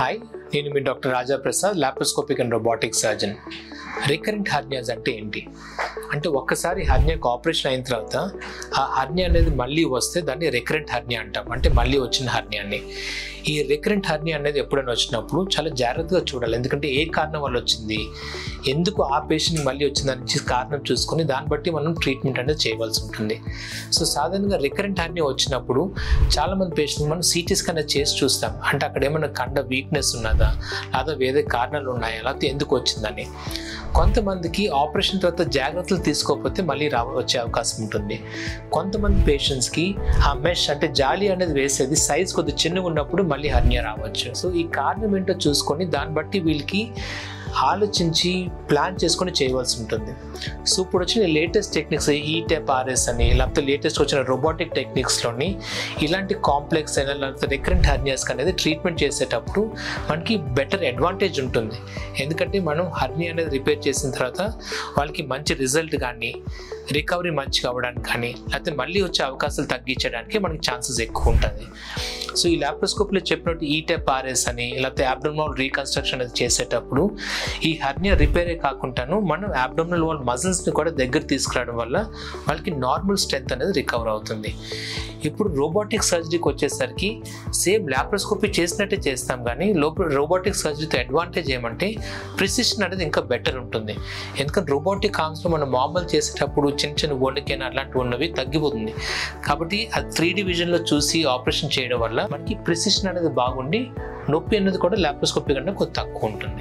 Hi, నేను మీ doctor Raja Prasad, laparoscopic and robotic surgeon. Recurrent hernias అంటే ఏంటి? అంటే ఒక్కసారి హర్నియాకి ఆపరేషన్ అయిన తర్వాత ఆ హర్నియా అనేది మళ్ళీ వస్తే దాన్ని రికరెంట్ హర్నియా అంటాం. అంటే మళ్ళీ వచ్చిన హర్నియాన్ని. ఈ రికరెంట్ హర్నియా అనేది ఎప్పుడైనా వచ్చినప్పుడు చాలా జాగ్రత్తగా చూడాలి. ఎందుకంటే ఏ కారణం వల్ల వచ్చింది, ఎందుకు ఆ పేషెంట్ మళ్ళీ వచ్చిందని కారణం చూసుకొని దాన్ని బట్టి మనం ట్రీట్మెంట్ అనేది చేయవలసి ఉంటుంది. సో సాధారణంగా రికరెంట్ హర్నియా వచ్చినప్పుడు చాలామంది పేషెంట్ మనం సిటీ స్కాన్ అనేది చేసి చూస్తాం. అంటే అక్కడ ఏమైనా కండ వీక్నెస్ ఉన్నదా, లేదా వేరే కారణాలు ఉన్నాయా, లేకపోతే ఎందుకు వచ్చిందని. కొంతమందికి ఆపరేషన్ తర్వాత జాగ్రత్తలు తీసుకోకపోతే మళ్ళీ వచ్చే అవకాశం ఉంటుంది. కొంతమంది పేషెంట్స్కి ఆ మెష్ అంటే జాలి అనేది వేసేది సైజ్ కొద్దిగా చిన్నగా ఉన్నప్పుడు మళ్ళీ హర్నియా రావచ్చు. సో ఈ కారణం ఏంటో చూసుకొని దాన్ని బట్టి వీళ్ళకి ఆలోచించి ప్లాన్ చేసుకొని చేయవలసి ఉంటుంది. సో ఇప్పుడు వచ్చిన లేటెస్ట్ టెక్నిక్స్ ఈ-టెప్-RS అని, లేకపోతే లేటెస్ట్ వచ్చిన రోబోటిక్ టెక్నిక్స్లోని ఇలాంటి కాంప్లెక్స్ అయినా లేకపోతే రికరెంట్ హర్నియాస్కి అనేది ట్రీట్మెంట్ చేసేటప్పుడు మనకి బెటర్ అడ్వాంటేజ్ ఉంటుంది. ఎందుకంటే మనం హర్నియా అనేది రిపేర్ చేసిన తర్వాత వాళ్ళకి మంచి రిజల్ట్ కానీ, రికవరీ మంచిగా అవ్వడానికి కానీ, లేకపోతే మళ్ళీ వచ్చే అవకాశాలు తగ్గించడానికి మనకి ఛాన్సెస్ ఎక్కువ ఉంటుంది. సో ఈ లాప్రోస్కోపీలో చెప్పినట్టు ఈ-టెప్-RS అని, లేకపోతే అబ్డోమినల్ రీకన్స్ట్రక్షన్ అనేది చేసేటప్పుడు ఈ హర్నియా రిపేరే కాకుండాను మనం అబ్డోమినల్ వాల్ మజిల్స్ని కూడా దగ్గర తీసుకురావడం వల్ల వాళ్ళకి నార్మల్ స్ట్రెంత్ అనేది రికవర్ అవుతుంది. ఇప్పుడు రోబోటిక్ సర్జరీకి వచ్చేసరికి సేమ్ లాప్రోస్కోపీ చేసినట్టే చేస్తాం, కానీ రోబోటిక్ సర్జరీతో అడ్వాంటేజ్ ఏమంటే ప్రిసిషన్ అనేది ఇంకా బెటర్ ఉంటుంది. ఎందుకంటే రోబోటిక్ ఆర్మ్స్లో మనం మామూలు చేసేటప్పుడు చిన్న చిన్న వణికైనా అలాంటివి ఉన్నవి తగ్గిపోతుంది. కాబట్టి అది 3D విజన్లో చూసి ఆపరేషన్ చేయడం వల్ల మనకి ప్రిసిషన్ అనేది బాగుండి నొప్పి అనేది కూడా లాప్రోస్కోపీ కన్నా కొంచెం తక్కువ ఉంటుంది.